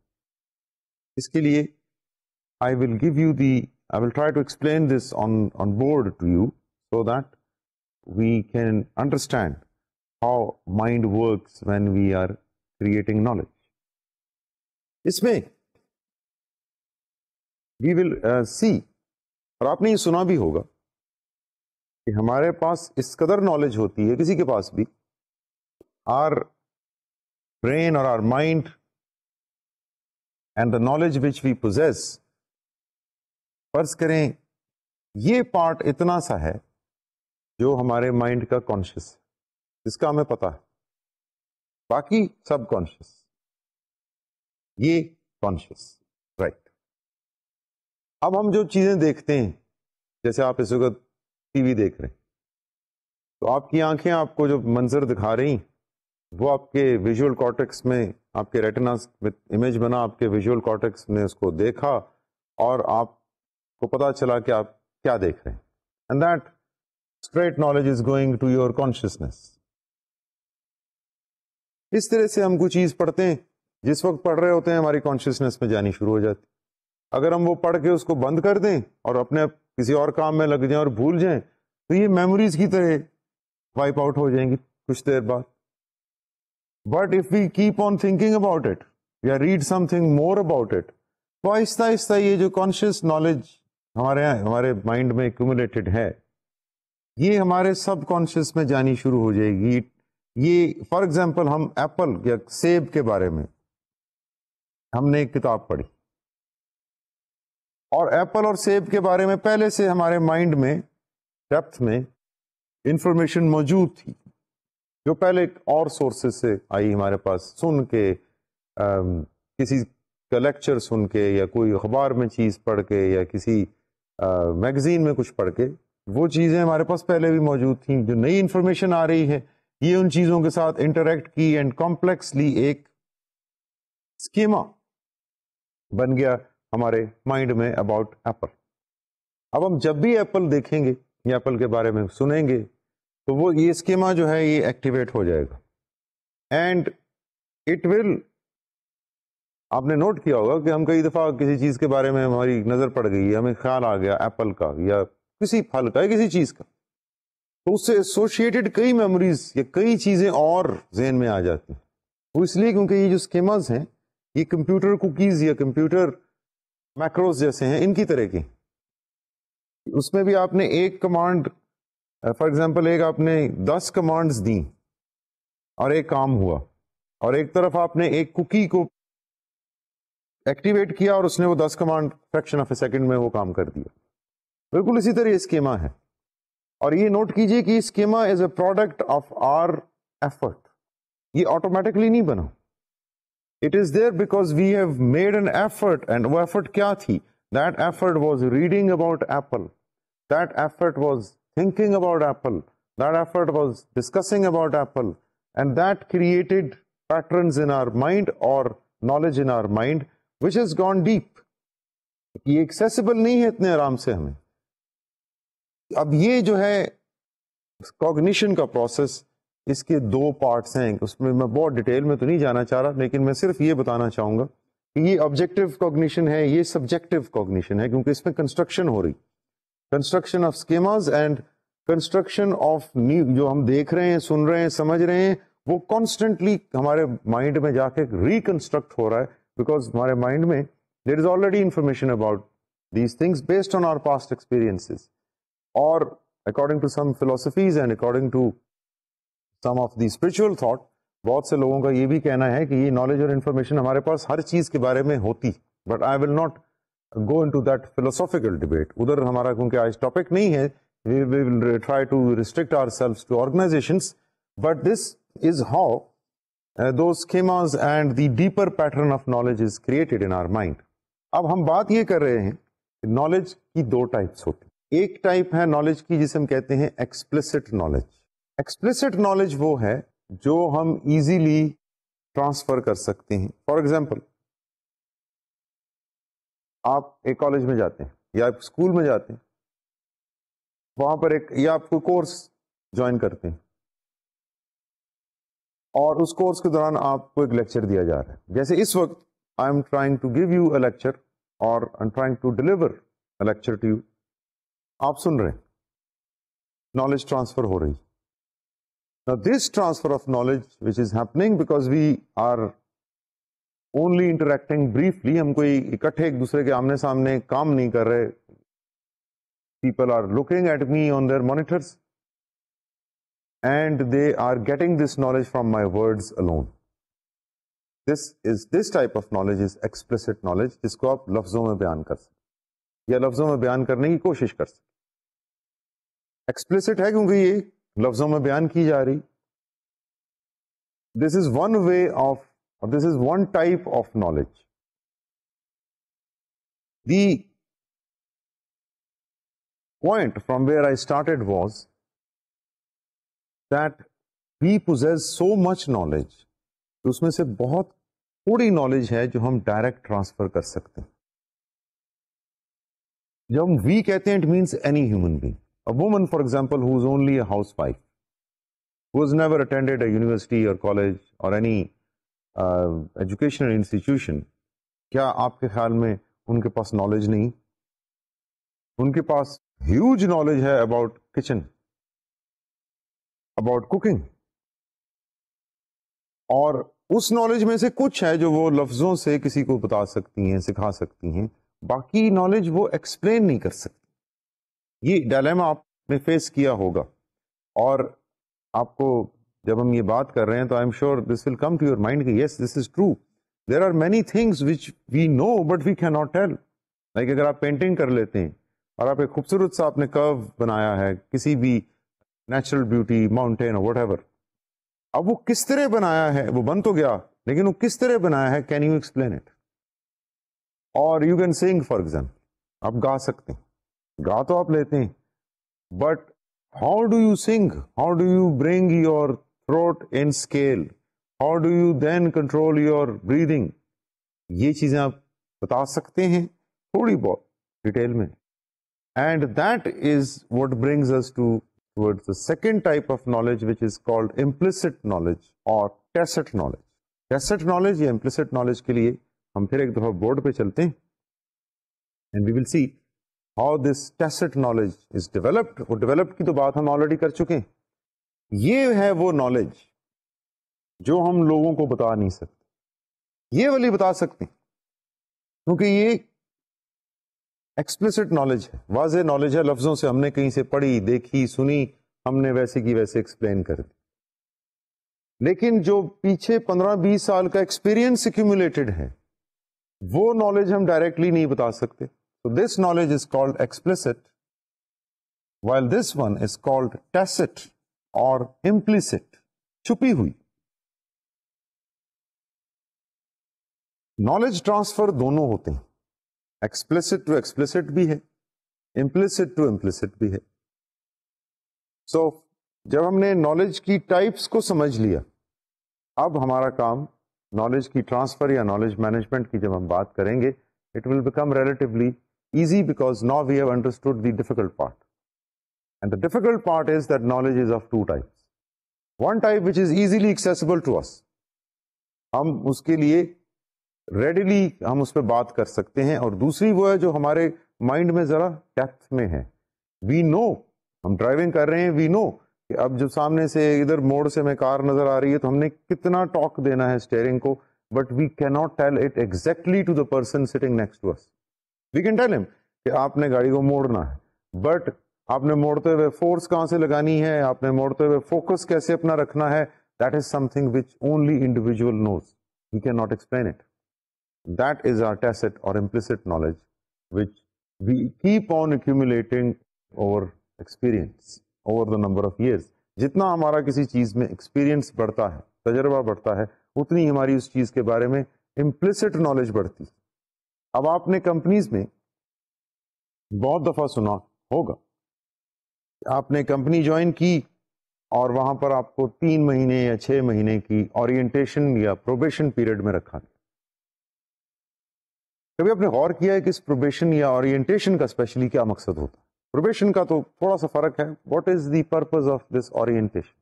इसके लिए I will try to explain this on board to you so that we can understand how mind works when we are creating knowledge. इसमें we will see, और आपने ये सुना भी होगा कि हमारे पास इस कदर नॉलेज होती है, किसी के पास भी, our brain or our mind and the knowledge which we possess, फर्ज करें ये पार्ट इतना सा है जो हमारे माइंड का कॉन्शियस है, जिसका हमें पता है, बाकी सब कॉन्शियस, ये कॉन्शियस, राइट। अब हम जो चीजें देखते हैं, जैसे आप इस वक्त टीवी देख रहे हैं, तो आपकी आंखें आपको जो मंजर दिखा रही वो आपके विजुअल कॉर्टेक्स में, आपके रेटिना में इमेज बना, आपके विजुअल कॉर्टेक्स ने उसको देखा और आपको पता चला कि आप क्या देख रहे हैं, and that straight knowledge is going to your consciousness. इस तरह से हम कोई चीज पढ़ते हैं, जिस वक्त पढ़ रहे होते हैं हमारी कॉन्शियसनेस में जानी शुरू हो जाती। अगर हम वो पढ़ के उसको बंद कर दें और अपने किसी और काम में लग जाएं और भूल जाएं, तो ये मेमोरीज की तरह वाइप आउट हो जाएंगी कुछ देर बाद. But if we keep on thinking about it या read something more about it, तो आहिस्ता आहिस्ता ये जो कॉन्शियस नॉलेज हमारे माइंड में एक्यूमुलेटेड है, ये हमारे सब कॉन्शियस में जानी शुरू हो जाएगी. ये फॉर एग्जाम्पल हम एप्पल या सेब के बारे में हमने एक किताब पढ़ी, और एप्पल और सेब के बारे में पहले से हमारे माइंड में डेप्थ में इंफॉर्मेशन मौजूद थी, जो पहले और सोर्सेस से आई हमारे पास, सुन के किसी का लेक्चर सुन के या कोई अखबार में चीज़ पढ़ के या किसी मैगजीन में कुछ पढ़ के, वो चीज़ें हमारे पास पहले भी मौजूद थी. जो नई इंफॉर्मेशन आ रही है, ये उन चीज़ों के साथ इंटरेक्ट की एंड कॉम्प्लेक्सली एक स्कीमा बन गया हमारे माइंड में अबाउट एप्पल. अब हम जब भी एप्पल देखेंगे या एप्पल के बारे में सुनेंगे, तो वो ये स्कीमा जो है ये एक्टिवेट हो जाएगा एंड इट विल. आपने नोट किया होगा कि हम कई दफ़ा किसी चीज़ के बारे में हमारी नज़र पड़ गई, हमें ख्याल आ गया एप्पल का या किसी फल का या किसी चीज़ का, तो उससे एसोसिएटेड कई मेमोरीज या कई चीज़ें और जहन में आ जाती हैं. वो इसलिए क्योंकि ये जो स्कीमाज हैं ये कंप्यूटर कुकीज़ या कंप्यूटर मैक्रोज जैसे हैं, इनकी तरह की. उसमें भी आपने एक कमांड, फॉर एग्जांपल एक आपने 10 कमांड्स दी और एक काम हुआ, और एक तरफ आपने एक कुकी को एक्टिवेट किया और उसने वो 10 command fraction of A second में वो काम कर दिया. बिल्कुल इसी तरह ये स्कीमा है. और ये नोट कीजिए कि schema is a product of our effort. ये ऑटोमेटिकली नहीं बना, it is there because we have made an effort. And वो एफर्ट क्या थी? That effort was reading about apple, that effort was thinking about apple, that effort was discussing about apple, and that created patterns in our mind or knowledge in our mind which has gone deep. ये accessible नहीं है इतने आराम से हमें. अब ये जो है कॉग्निशन का प्रोसेस, इसके 2 पार्ट्स हैं. उसमें मैं बहुत डिटेल में तो नहीं जाना चाह रहा, लेकिन मैं सिर्फ ये बताना चाहूंगा कि ये ऑब्जेक्टिव कॉग्निशन है, ये सब्जेक्टिव कॉग्निशन है, क्योंकि इसमें कंस्ट्रक्शन हो रही, construction of schemas and construction of new. जो हम देख रहे हैं, सुन रहे हैं, समझ रहे हैं, वो कॉन्स्टेंटली हमारे माइंड में जाके रिकंस्ट्रक्ट हो रहा है. Because हमारे माइंड में there is already information about these things based on our past experiences, or according to some philosophies and according to some of the spiritual thought, बहुत से लोगों का ये भी कहना है कि ये नॉलेज और इंफॉर्मेशन हमारे पास हर चीज के बारे में होती. But I will not go into that philosophical debate. उधर हमारा क्योंकि आज टॉपिक नहीं है, we will try to restrict ourselves to organizations, but this is how those schemas and the deeper pattern of knowledge is created in our mind. अब हम बात ये कर रहे हैं कि नॉलेज की 2 टाइप्स होती हैं. एक टाइप है नॉलेज की जिसे हम कहते हैं एक्सप्लिसिट नॉलेज. एक्सप्लिसिट नॉलेज वो है जो हम इजीली ट्रांसफर कर सकते हैं. फॉर एग्जांपल, आप एक कॉलेज में जाते हैं या आप स्कूल में जाते हैं, वहां पर एक या आप कोई कोर्स ज्वाइन करते हैं, और उस कोर्स के दौरान आपको एक लेक्चर दिया जा रहा है. जैसे इस वक्त I am trying to give you a lecture और I am trying to deliver a lecture to you. आप सुन रहे हैं, नॉलेज ट्रांसफर हो रही. Now this transfer of knowledge which is happening because we are only interacting briefly. हम कोई इकट्ठे एक दूसरे के आमने सामने काम नहीं कर रहे. People are looking at me on their monitors and they are getting this knowledge from my words alone. This type of knowledge is explicit knowledge, जिसको आप लफ्जों में बयान कर सकते या लफ्जों में बयान करने की कोशिश कर सकते. एक्सप्लिसिट है क्योंकि ये लफ्जों में बयान की जा रही. This is one way of, this is one type of knowledge. The point from where I started was that we possess so much knowledge, उसमें से बहुत थोड़ी नॉलेज है जो हम डायरेक्ट ट्रांसफर कर सकते हैं. जब हम वी कहते हैं, it means any human being. A woman for example who is only a housewife, who has never attended a university और कॉलेज और एनी एजुकेशनल इंस्टीट्यूशन, क्या आपके ख्याल में उनके पास नॉलेज नहीं? उनके पास ह्यूज नॉलेज है अबाउट किचन, अबाउट कुकिंग, और उस नॉलेज में से कुछ है जो वो लफ्जों से किसी को बता सकती हैं, सिखा सकती हैं, बाकी नॉलेज वो एक्सप्लेन नहीं कर सकती। ये डायलेमा आपने फेस किया होगा, और आपको जब हम ये बात कर रहे हैं तो I am sure this will come to your mind कि yes this is true, there are many things which we know but we can not tell. Like अगर आप पेंटिंग कर लेते हैं और आप एक खूबसूरत सा आपने कर्व बनाया है किसी भी नेचुरल ब्यूटी, माउंटेन और व्हाटएवर, अब वो किस तरह बनाया है, वो बन तो गया, लेकिन वो किस तरह बनाया है, कैन यू एक्सप्लेन इट? और you can sing for example, आप गा सकते हैं, गा तो आप लेते हैं, but how do you sing, how do you bring your throat in scale, how do you then control your breathing, ये चीजें आप बता सकते हैं थोड़ी बहुत डिटेल में। And that is what brings us to towards the second type of knowledge, which is called implicit knowledge or tacit knowledge. Tacit knowledge या implicit knowledge के लिए हम फिर एक दफा बोर्ड पे चलते हैं, and we will see how this tacit knowledge is developed. वो developed की तो बात हम ऑलरेडी कर चुके हैं। ये है वो नॉलेज जो हम लोगों को बता नहीं सकते, ये वाली बता सकते हैं, क्योंकि ये एक्सप्लिसिट नॉलेज है, वाज़ेह नॉलेज है, लफ्जों से हमने कहीं से पढ़ी, देखी, सुनी, हमने वैसे की वैसे एक्सप्लेन कर दी। लेकिन जो पीछे 15-20 साल का एक्सपीरियंस एक्यूमुलेटेड है, वो नॉलेज हम डायरेक्टली नहीं बता सकते। तो this knowledge is called explicit, while this one is called tacit or implicit, छुपी हुई। नॉलेज ट्रांसफर दोनों होते हैं, एक्सप्लिसिट टू एक्सप्लिसिट भी है, इम्प्लिसिट टू इम्प्लिसिट भी है। सो जब हमने नॉलेज की टाइप्स को समझ लिया, अब हमारा काम नॉलेज की ट्रांसफर या नॉलेज मैनेजमेंट की जब हम बात करेंगे, it will become relatively easy because now we have understood the difficult part. And the difficult part is that knowledge is of two types. One type which is easily accessible to us, हम उसके लिए readily हम उस पर बात कर सकते हैं, और दूसरी वो है जो हमारे माइंड में जरा डेप्थ में है। We know, हम ड्राइविंग कर रहे हैं, we know कि अब जो सामने से इधर मोड़ से हमें कार नजर आ रही है तो हमने कितना टॉर्क देना है स्टीयरिंग को, but we can not tell it exactly to the person sitting next to us. We can tell him कि आपने गाड़ी को मोड़ना है, बट आपने मोड़ते हुए फोर्स कहां से लगानी है, आपने मोड़ते हुए फोकस कैसे अपना रखना है, that is something which only individual knows, we can not explain it. That is our tacit or implicit knowledge which we keep on accumulating over experience, over the number of years. जितना हमारा किसी चीज में experience बढ़ता है, तजर्बा बढ़ता है, उतनी हमारी उस चीज के बारे में इम्प्लिसिट नॉलेज बढ़ती है। अब आपने कंपनीज में बहुत दफा सुना होगा, आपने कंपनी ज्वाइन की और वहां पर आपको 3 महीने या 6 महीने की ओरिएंटेशन या प्रोबेशन पीरियड में रखा। कभी आपने गौर किया है कि इस प्रोबेशन या ओरिएंटेशन का स्पेशली क्या मकसद होता है? प्रोबेशन का तो थोड़ा सा फर्क है, what is the purpose of this orientation?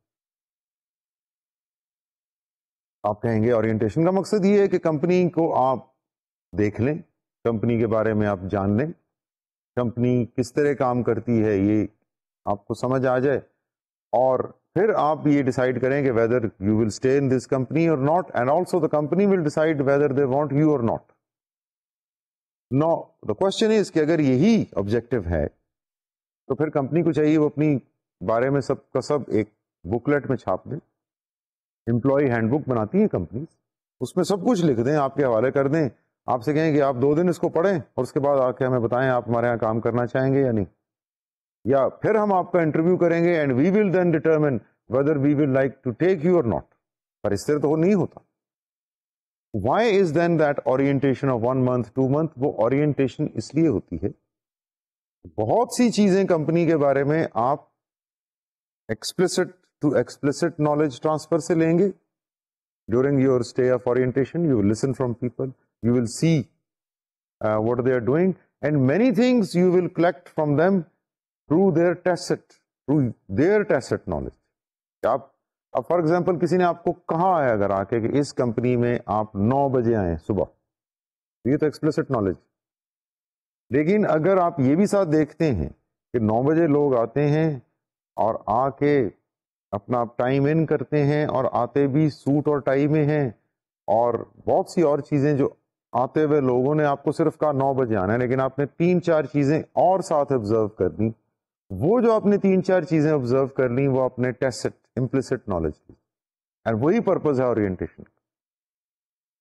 आप कहेंगे ओरिएंटेशन का मकसद ये है कि कंपनी को आप देख लें, कंपनी के बारे में आप जान लें, कंपनी किस तरह काम करती है ये आपको समझ आ जाए, और फिर आप ये डिसाइड करें कि whether you will stay in this company or not, and also the company will decide whether they want you or not. No, the question is कि अगर यही ऑब्जेक्टिव है तो फिर कंपनी को चाहिए वो अपनी बारे में सब का सब एक बुकलेट में छाप दे। एम्प्लॉय हैंडबुक बनाती है कंपनी, उसमें सब कुछ लिख दें, आपके हवाले कर दें, आपसे कहें कि आप 2 दिन इसको पढ़ें और उसके बाद आके हमें बताएं आप हमारे यहाँ काम करना चाहेंगे या नहीं, या फिर हम आपका इंटरव्यू करेंगे and we will then determine whether we will like to take you or not. पर इस तरह तो नहीं होता। Why is then that orientation of 1 month 2 month? वो ओरिएंटेशन इसलिए होती है, बहुत सी चीजें कंपनी के बारे में आप explicit to explicit knowledge transfer से लेंगे। During your stay of orientation you will listen from people, you will see what they are doing, and many things you will collect from them through their tacit knowledge. आप अब for example किसी ने आपको कहा है अगर आके कि इस कंपनी में आप 9 बजे आए सुबह, ये तो एक्सप्लिसिट नॉलेज। लेकिन अगर आप ये भी साथ देखते हैं कि 9 बजे लोग आते हैं और आके अपना टाइम इन करते हैं और आते भी सूट और टाई में हैं, और बहुत सी और चीज़ें जो आते हुए लोगों ने आपको सिर्फ कहा 9 बजे आना है, लेकिन आपने 3-4 चीज़ें और साथ ऑब्जर्व कर ली। वो जो आपने 3-4 चीज़ें ऑब्जर्व कर ली वो आपने टेसिट इम्प्लिसिट नॉलेज की, एंड वही पर्पज है orientation.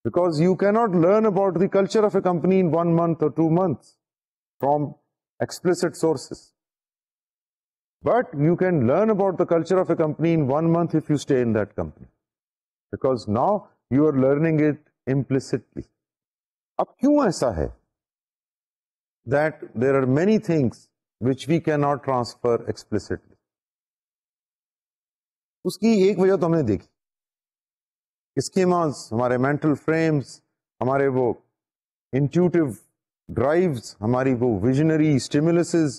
Because you cannot learn about the culture of A company in 1 month or 2 months from explicit sources. But you can learn about the culture of a company in 1 month if you stay in that company. Because now you are learning it implicitly. अब क्यों ऐसा है? That there are many things which we cannot transfer explicitly. उसकी एक वजह तो हमने देखी, स्कीमास, हमारे मेंटल फ्रेम्स, हमारे वो इंट्यूटिव ड्राइव्स, हमारी वो विजनरी स्टिमुलसेस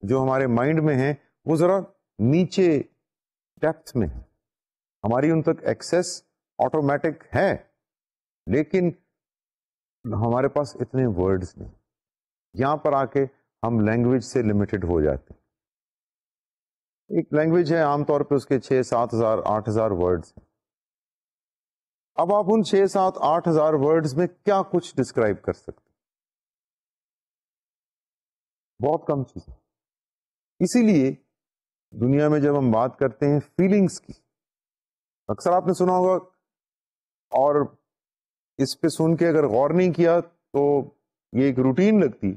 जो हमारे माइंड में हैं, वो जरा नीचे डेप्थ में है। हमारी उन तक एक्सेस ऑटोमेटिक है, लेकिन हमारे पास इतने वर्ड्स नहीं। यहां पर आके हम लैंग्वेज से लिमिटेड हो जाते हैं। एक लैंग्वेज है, आमतौर पे उसके 6-7 हजार 8 हजार वर्ड्स हैं। अब आप उन 6-7 8 हजार वर्ड्स में क्या कुछ डिस्क्राइब कर सकते? बहुत कम चीजें। इसीलिए दुनिया में जब हम बात करते हैं फीलिंग्स की, अक्सर आपने सुना होगा, और इस पे सुन के अगर गौर नहीं किया तो ये एक रूटीन लगती,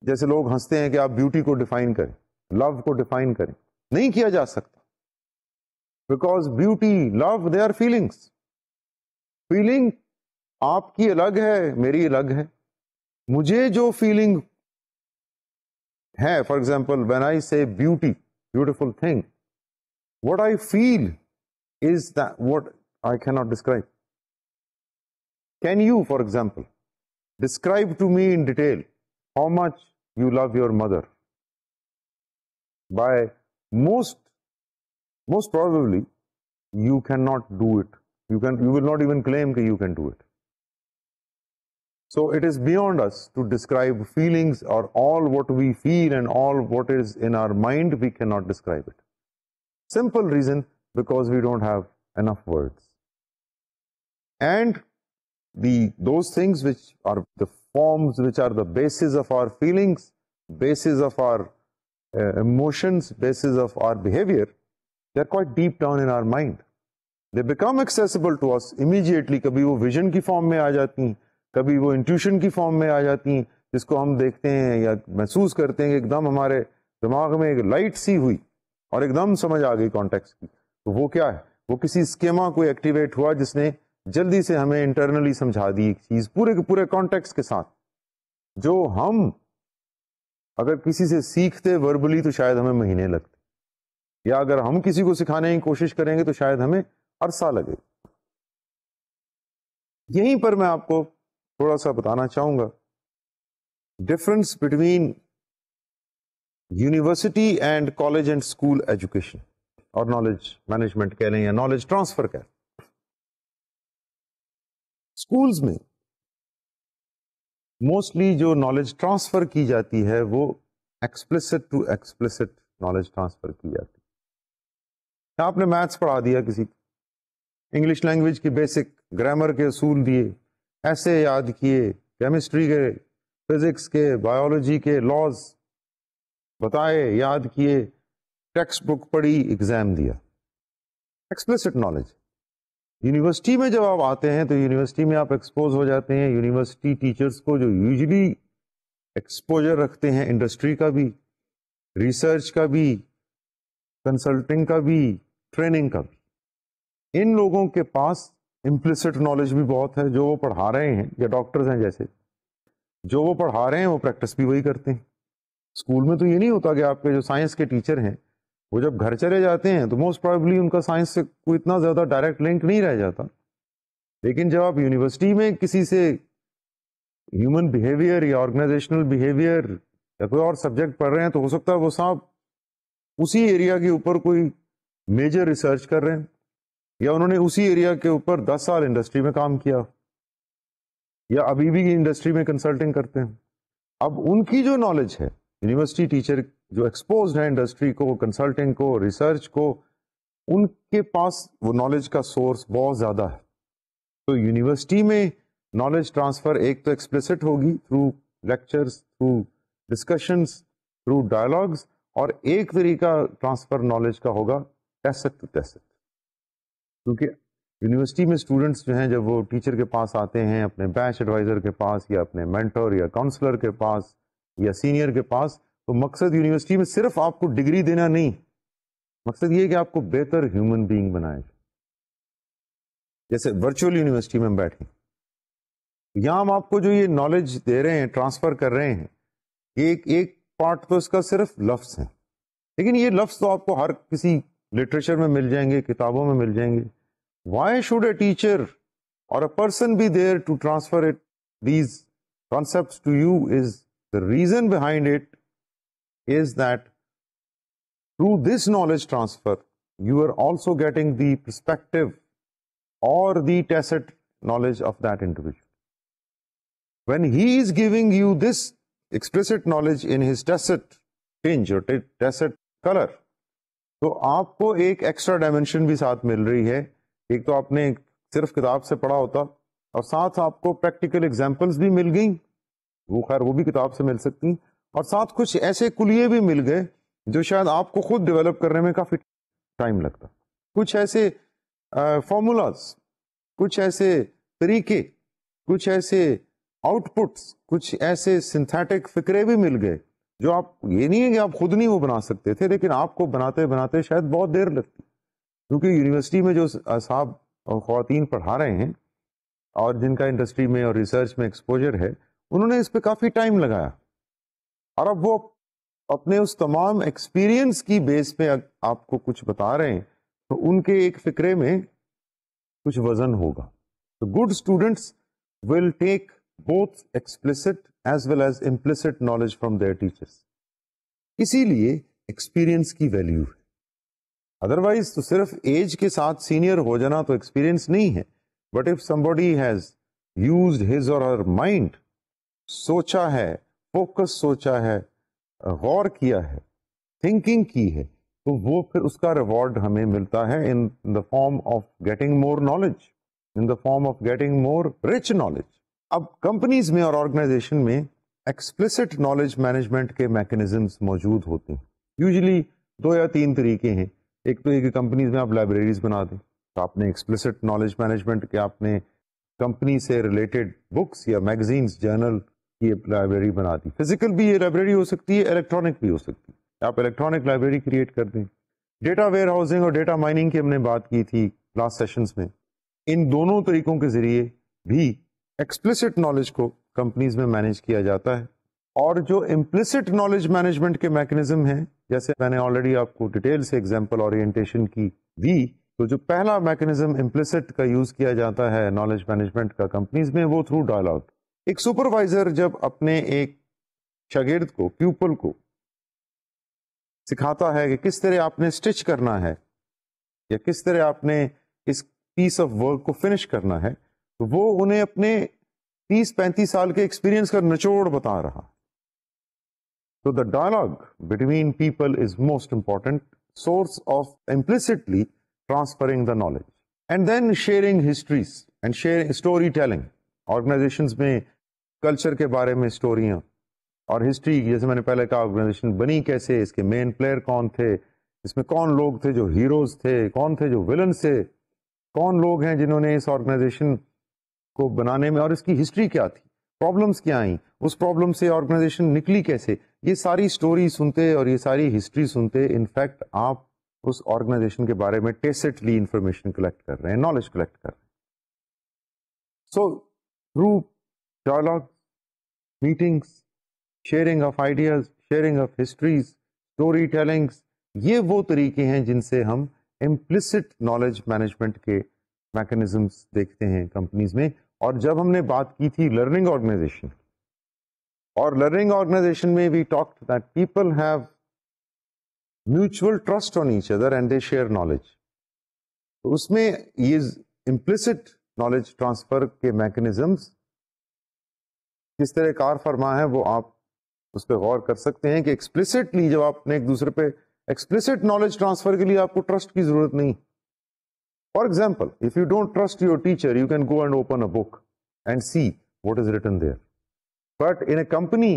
जैसे लोग हंसते हैं कि आप ब्यूटी को डिफाइन करें, लव को डिफाइन करें। नहीं किया जा सकता, because beauty, love, they are feelings. Feeling आपकी अलग है, मेरी अलग है। मुझे जो फीलिंग है, फॉर एग्जाम्पल व्हेन आई से beauty, beautiful thing, what I feel is that what I cannot describe. Can you, for example, describe to me in detail how much you love your mother? By most probably, you cannot do it. You will not even claim that you can do it. So it is beyond us to describe feelings, or all what we feel and all what is in our mind, we cannot describe it. Simple reason, because we don't have enough words. And those things which are the forms, which are the basis of our feelings, basis of our emotions, basis of our behavior, they are quite deep down in our mind. They become accessible to us immediately. कभी वो vision की form में आ जाती हैं, कभी वो intuition की form में आ जाती हैं, जिसको हम देखते हैं या महसूस करते हैं कि एकदम हमारे दिमाग में एक लाइट सी हुई और एकदम समझ आ गई कॉन्टेक्स्ट की। तो वो क्या है? वो किसी स्कीमा को एक्टिवेट हुआ जिसने जल्दी से हमें इंटरनली समझा दी एक चीज पूरे के पूरे कॉन्टेक्स्ट के साथ, जो हम अगर किसी से सीखते वर्बली तो शायद हमें महीने लगते, या अगर हम किसी को सिखाने की कोशिश करेंगे तो शायद हमें अरसा लगे। यहीं पर मैं आपको थोड़ा सा बताना चाहूंगा difference between university and college and school education, और नॉलेज मैनेजमेंट कह लें या नॉलेज ट्रांसफर कह लें। स्कूल्स में मोस्टली जो नॉलेज ट्रांसफर की जाती है वो explicit to explicit knowledge transfer की जाती है। आपने मैथ्स पढ़ा दिया, किसी इंग्लिश लैंग्वेज की बेसिक ग्रामर के असूल दिए, ऐसे याद किए, केमिस्ट्री के, फिजिक्स के, बायोलॉजी के लॉज बताए, याद किए, टेक्स्ट बुक पढ़ी, एग्जाम दिया, एक्सप्लिसिट नॉलेज। यूनिवर्सिटी में जब आप आते हैं तो यूनिवर्सिटी में आप एक्सपोज हो जाते हैं यूनिवर्सिटी टीचर्स को, जो यूजुअली एक्सपोजर रखते हैं इंडस्ट्री का भी, रिसर्च का भी, कंसल्टिंग का भी, ट्रेनिंग का भी। इन लोगों के पास इम्प्लिसिट नॉलेज भी बहुत है। जो वो पढ़ा रहे हैं, या डॉक्टर्स हैं जैसे, जो वो पढ़ा रहे हैं वो प्रैक्टिस भी वही करते हैं। स्कूल में तो ये नहीं होता कि आपके जो साइंस के टीचर हैं वो जब घर चले जाते हैं तो मोस्ट प्रोबेबली उनका साइंस से कोई इतना ज्यादा डायरेक्ट लिंक नहीं रह जाता, लेकिन जब आप यूनिवर्सिटी में किसी से ह्यूमन बिहेवियर या ऑर्गेनाइजेशनल बिहेवियर या कोई और सब्जेक्ट पढ़ रहे हैं तो हो सकता है वो साहब उसी एरिया के ऊपर कोई मेजर रिसर्च कर रहे हैं, या उन्होंने उसी एरिया के ऊपर 10 साल इंडस्ट्री में काम किया, या अभी भी इंडस्ट्री में कंसल्टिंग करते हैं। अब उनकी जो नॉलेज है, यूनिवर्सिटी टीचर जो एक्सपोज्ड है इंडस्ट्री को, कंसल्टिंग को, रिसर्च को, उनके पास वो नॉलेज का सोर्स बहुत ज़्यादा है। तो यूनिवर्सिटी में नॉलेज ट्रांसफ़र एक तो एक्सप्लिसिट होगी through lectures, through discussions, through dialogues, और एक तरीका ट्रांसफ़र नॉलेज का होगा टैसिट टू टैसिट। क्योंकि यूनिवर्सिटी में स्टूडेंट्स जो हैं जब वो टीचर के पास आते हैं, अपने बैच एडवाइज़र के पास या अपने मेंटर या काउंसलर के पास या सीनियर के पास, तो मकसद यूनिवर्सिटी में सिर्फ आपको डिग्री देना नहीं, मकसद ये है कि आपको बेहतर ह्यूमन बीइंग बनाए। जैसे वर्चुअल यूनिवर्सिटी में हम बैठे, यहाँ हम आपको जो ये नॉलेज दे रहे हैं, ट्रांसफर कर रहे हैं, एक एक पार्ट तो इसका सिर्फ लफ्ज है, लेकिन ये लफ्ज तो आपको हर किसी लिटरेचर में मिल जाएंगे, किताबों में मिल जाएंगे। Why should a teacher or a person be there to transfer it these concepts to you? Is the reason behind it is that through this knowledge transfer, you are also getting the perspective or the tacit knowledge of that individual. When he is giving you this explicit knowledge in his tacit tinge or tacit color, तो आपको एक extra dimension भी साथ मिल रही है। एक तो आपने सिर्फ किताब से पढ़ा होता, और साथ आपको प्रैक्टिकल एग्जाम्पल्स भी मिल गई, वो खैर वो भी किताब से मिल सकती, और साथ कुछ ऐसे कुलिये भी मिल गए जो शायद आपको खुद डेवलप करने में काफी टाइम लगता। कुछ ऐसे फॉर्मूलाज, कुछ ऐसे तरीके, कुछ ऐसे आउटपुट्स, कुछ ऐसे सिंथेटिक फिक्रे भी मिल गए जो आप, ये नहीं है कि आप खुद नहीं वो बना सकते थे, लेकिन आपको बनाते बनाते शायद बहुत देर लगती, क्योंकि यूनिवर्सिटी में जो साहब और ख्वातीन पढ़ा रहे हैं और जिनका इंडस्ट्री में और रिसर्च में एक्सपोजर है, उन्होंने इस पे काफी टाइम लगाया, और अब वो अपने उस तमाम एक्सपीरियंस की बेस पे आपको कुछ बता रहे हैं, तो उनके एक फिक्रे में कुछ वजन होगा। तो good students will take both explicit as well as implicit knowledge from their teachers. इसीलिए एक्सपीरियंस की वैल्यू है। अदरवाइज तो सिर्फ एज के साथ सीनियर हो जाना तो एक्सपीरियंस नहीं है, but if somebody has used his और हर माइंड, सोचा है, फोकस सोचा है, गौर किया है, थिंकिंग की है, तो वो फिर उसका रिवॉर्ड हमें मिलता है in the form of getting more knowledge, in the form of getting more rich knowledge. अब कंपनीज में और ऑर्गेनाइजेशन में एक्सप्लिसिट नॉलेज मैनेजमेंट के मैकेनिज्म्स मौजूद होते हैं। यूजुअली 2 या 3 तरीके हैं। एक तो एक कंपनीज में आप लाइब्रेरीज बना दें, तो आपने एक्सप्लिसिट नॉलेज मैनेजमेंट के आपने कंपनी से रिलेटेड बुक्स या मैगजीन्स, जर्नल की लाइब्रेरी बना दी। फिजिकल भी ये लाइब्रेरी हो सकती है, इलेक्ट्रॉनिक भी हो सकती है। आप इलेक्ट्रॉनिक लाइब्रेरी क्रिएट कर दें। डेटा वेयर हाउसिंग और डेटा माइनिंग की हमने बात की थी लास्ट सेशंस में। इन दोनों तरीकों के जरिए भी एक्सप्लिसिट नॉलेज को कंपनीज में मैनेज किया जाता है। और जो इम्प्लिसिट नॉलेज मैनेजमेंट के मैकेनिज्म हैं, जैसे मैंने ऑलरेडी आपको डिटेल से एग्जांपल ओरिएंटेशन की दी, तो जो पहला मैकेनिज्म इम्प्लिसिट का यूज किया जाता है नॉलेज मैनेजमेंट का कंपनीज में, वो थ्रू डायलॉग। एक सुपरवाइजर जब अपने एक शागिर्द को, प्यूपल को सिखाता है कि किस तरह आपने स्टिच करना है या किस तरह आपने इस पीस ऑफ वर्क को फिनिश करना है, तो वो उन्हें अपने 30-35 साल के एक्सपीरियंस का निचोड़ बता रहा। तो the dialogue between people is most important source of implicitly transferring the knowledge. And then sharing histories and sharing story telling. Organisations में कल्चर के बारे में स्टोरियां और हिस्ट्री, जैसे मैंने पहले कहा ऑर्गेनाइजेशन बनी कैसे, इसके मेन प्लेयर कौन थे, इसमें कौन लोग थे जो हीरोज थे, कौन थे जो विलन थे, कौन लोग हैं जिन्होंने इस ऑर्गेनाइजेशन को बनाने में, और इसकी हिस्ट्री क्या थी, प्रॉब्लम्स क्या आई, उस प्रॉब्लम से ऑर्गेनाइजेशन निकली कैसे। ये सारी स्टोरी सुनते और ये सारी हिस्ट्री सुनते इनफैक्ट आप उस ऑर्गेनाइजेशन के बारे में टेसिटली इंफॉर्मेशन कलेक्ट कर रहे हैं, नॉलेज कलेक्ट कर रहे हैं। So through dialogue, meetings, sharing of ideas, sharing of histories, storytellings, ये वो तरीके हैं जिनसे हम implicit knowledge management के mechanisms देखते हैं कंपनीज में। और जब हमने बात की थी लर्निंग ऑर्गेनाइजेशन, और लर्निंग ऑर्गेनाइजेशन में we talked that people have mutual trust on each other and they share knowledge, तो उसमें ये implicit knowledge transfer के mechanisms किस तरह कार फरमा है वो आप उस पर गौर कर सकते हैं कि एक्सप्लिसिटली जब आपने एक दूसरे पे एक्सप्लिसिट नॉलेज ट्रांसफर के लिए आपको ट्रस्ट की जरूरत नहीं. For example, if you don't trust your teacher, you can go and open a book and see what is written there. But in a company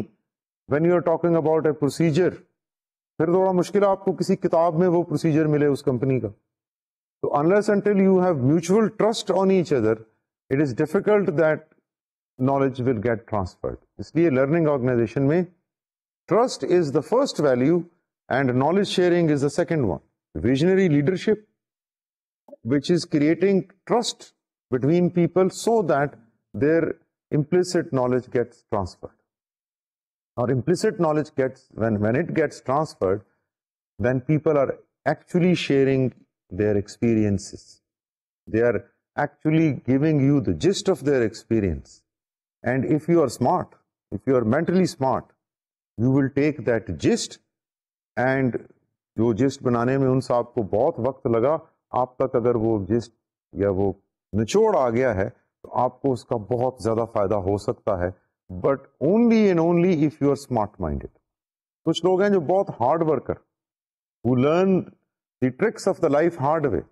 when you are talking about a procedure, फिर थोड़ा मुश्किल है आपको किसी किताब में वो procedure मिले उस कंपनी का. तो unless until you have mutual trust on each other, it is difficult that knowledge will get transferred. इसलिए लर्निंग ऑर्गेनाइजेशन में trust is the first value and knowledge sharing is the second one. Visionary leadership, which is creating trust between people so that their implicit knowledge gets transferred. Or implicit knowledge gets, when it gets transferred, then people are actually sharing their experiences. They are actually giving you the gist of their experience. And if you are smart, if you are mentally smart, you will take that gist and जो gist बनाने में उन साहब को बहुत वक्त लगा, आप तक अगर वो जिस्ट या वो निचोड़ आ गया है तो आपको उसका बहुत ज़्यादा फायदा हो सकता है. But only and only if you are smart minded. कुछ लोग हैं जो बहुत hard worker, who learn the tricks of the life hard way,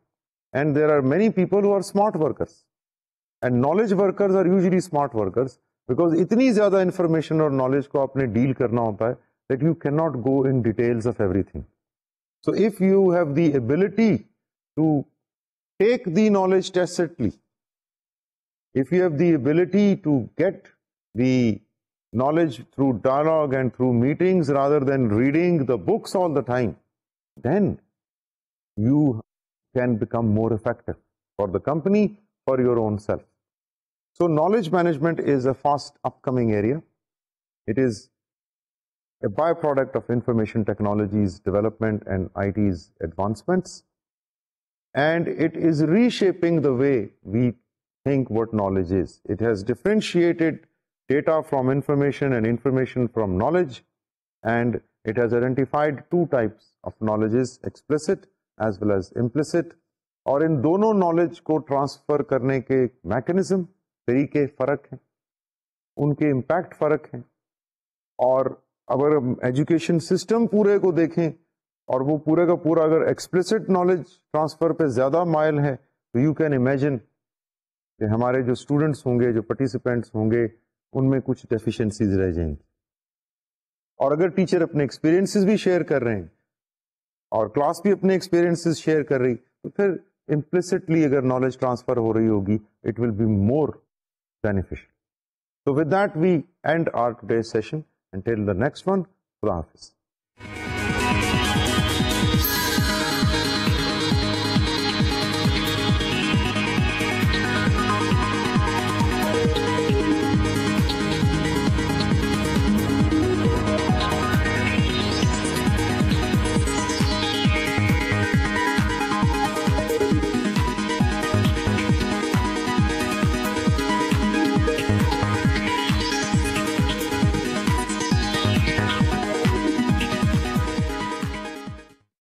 and there are many people who are smart workers. And knowledge workers are usually smart workers, because इतनी ज़्यादा information और knowledge को आपने डील करना होता है that you cannot go in details of everything. So if you have the ability to take the knowledge tacitly, if you have the ability to get the knowledge through dialogue and through meetings rather than reading the books all the time, then you can become more effective for the company, for your own self. So knowledge management is a fast upcoming area. It is a byproduct of information technologies development and IT's advancements, and it is reshaping the way we think what knowledge is. It has differentiated data from information and information from knowledge, and it has identified two types of knowledges, explicit as well as implicit. और इन दोनों knowledge को transfer करने के mechanism, तरीके फर्क हैं, उनके impact फर्क हैं. और अगर एजुकेशन सिस्टम पूरे को देखें और वो पूरे का पूरा अगर एक्सप्लिसिट नॉलेज ट्रांसफर पे ज़्यादा माइल है, तो यू कैन इमेजिन कि हमारे जो स्टूडेंट्स होंगे, जो पार्टिसिपेंट्स होंगे, उनमें कुछ डेफिशिएंसीज रह जाएंगी. और अगर टीचर अपने एक्सपीरियंसेस भी शेयर कर रहे हैं और क्लास भी अपने एक्सपीरियंसेस शेयर कर रही, तो फिर इम्प्लिसिटली अगर नॉलेज ट्रांसफर हो रही होगी, it will be more beneficial. So with that, we end our today's session. Until the next one, Khuda Hafiz.